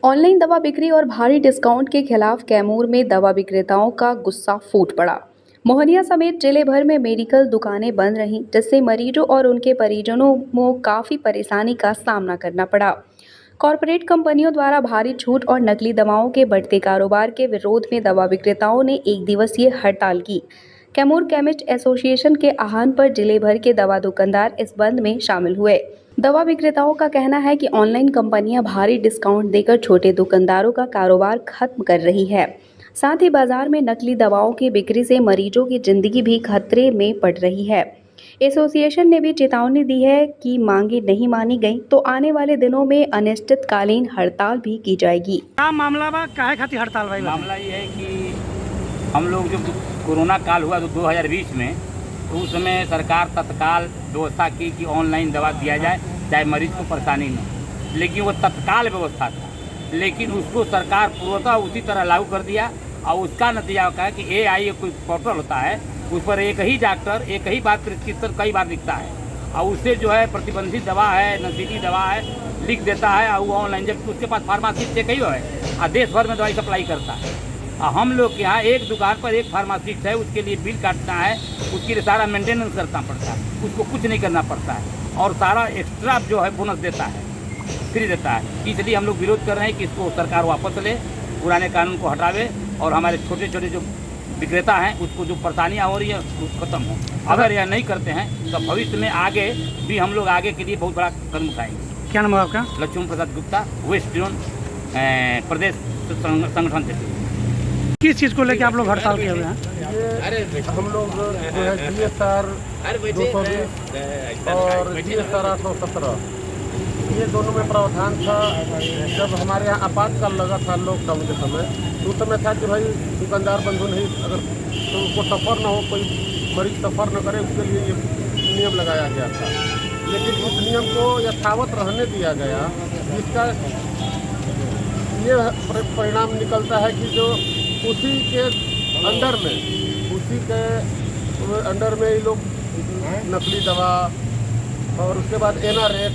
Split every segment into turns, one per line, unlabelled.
Online दवा बिक्री और भारी डिस्काउंट के खिलाफ कैमूर में दवा विक्रेताओं का गुस्सा फूट पड़ा। मोहनिया समेत जिले भर में मेडिकल दुकानें बंद रहीं, जिससे मरीजों और उनके परिजनों को काफ़ी परेशानी का सामना करना पड़ा। कॉरपोरेट कंपनियों द्वारा भारी छूट और नकली दवाओं के बढ़ते कारोबार के विरोध में दवा विक्रेताओं ने एक दिवसीय हड़ताल की। कैमूर केमिस्ट एसोसिएशन के आह्वान पर जिले भर के दवा दुकानदार इस बंद में शामिल हुए। दवा विक्रेताओं का कहना है कि ऑनलाइन कंपनियां भारी डिस्काउंट देकर छोटे दुकानदारों का कारोबार खत्म कर रही है। साथ ही बाजार में नकली दवाओं की बिक्री से मरीजों की जिंदगी भी खतरे में पड़ रही है। एसोसिएशन ने भी चेतावनी दी है कि मांगे नहीं मानी गई तो आने वाले दिनों में अनिश्चितकालीन हड़ताल भी की जाएगी।
क्या मामला बा? काहे खातिर हड़ताल भाई?
मामला ये है कि हम लोग जब कोरोना काल हुआ तो 2020 में, तो उस समय सरकार तत्काल व्यवस्था की कि ऑनलाइन दवा दिया जाए, चाहे मरीज को परेशानी नहीं, लेकिन वो तत्काल व्यवस्था था, लेकिन उसको सरकार पूर्णतः उसी तरह लागू कर दिया। और उसका नतीजा क्या है कि AI कोई पोर्टल होता है, उस पर एक ही डॉक्टर एक ही बात प्रिस्क्रिप्शन कई बार लिखता है और उससे जो है प्रतिबंधित दवा है, नशीली दवा है, लिख देता है। और वो ऑनलाइन जब उसके पास फार्मासिस्ट एक ही है और देश भर में दवाई सप्लाई करता है। और हम लोग के यहाँ एक दुकान पर एक फार्मासिस्ट है, उसके लिए बिल काटना है, उसके लिए सारा मेंटेनेंस करना पड़ता है, उसको कुछ नहीं करना पड़ता है और सारा एक्स्ट्रा जो है बोनस देता है, फ्री देता है। इसलिए हम लोग विरोध कर रहे हैं कि इसको सरकार वापस ले, पुराने कानून को हटावे और हमारे छोटे छोटे जो विक्रेता हैं उसको जो परेशानियाँ हो रही है वो खत्म हो। अगर यह नहीं करते हैं तो भविष्य में आगे भी हम लोग आगे के लिए बहुत बड़ा कदम उठाएंगे।
क्या नाम है आपका?
लक्ष्मण प्रसाद गुप्ता, वेस्ट जोन प्रदेश संगठन से।
किस चीज़ को लेकर आप लोग हड़ताल किए हुए हैं?
हम लोग जो है GSR 220 और GSR 817, ये दोनों में प्रावधान था। जब हमारे यहाँ आपातकाल लगा था लॉकडाउन के समय, तो उस समय था कि भाई दुकानदार बंधु नहीं, अगर तो उनको सफ़र न हो, कोई मरीज सफ़र न करे, उसके लिए ये नियम लगाया गया था। लेकिन उस नियम को यथावत रहने दिया गया, जिसका ये परिणाम निकलता है कि जो उसी के अंडर में ये लोग नकली दवा और उसके बाद NRX,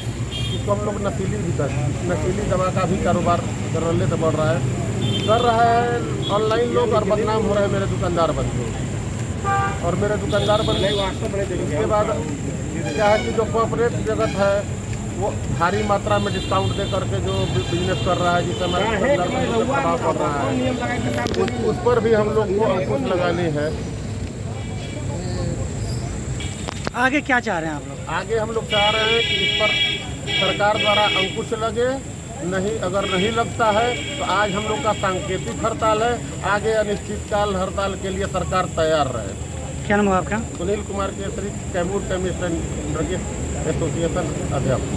इसको हम लोग नशीली दवा का भी कारोबार रल्ले से बढ़ रहा है ऑनलाइन लोग, और बदनाम हो रहे हैं मेरे दुकानदार बंधु। और मेरे दुकानदार बंधु उसके बाद क्या है कि जो कॉर्पोरेट जगत है वो भारी मात्रा में डिस्काउंट दे करके जो बिजनेस कर रहा है, जिससे हमारे दुकानदार बंधु पर प्रभाव पड़ रहा है, उस पर भी हम लोग को अंकुश लगानी है।
आगे क्या चाह रहे हैं आप लोग?
आगे हम लोग चाह रहे हैं कि इस पर सरकार द्वारा अंकुश लगे। नहीं, अगर नहीं लगता है तो आज हम लोग का सांकेतिक हड़ताल है, आगे अनिश्चितकाल हड़ताल के लिए सरकार तैयार रहे।
क्या नाम है आपका?
Sunil Kumar Kesari, Kaimur chemist and druggist association अध्यक्ष।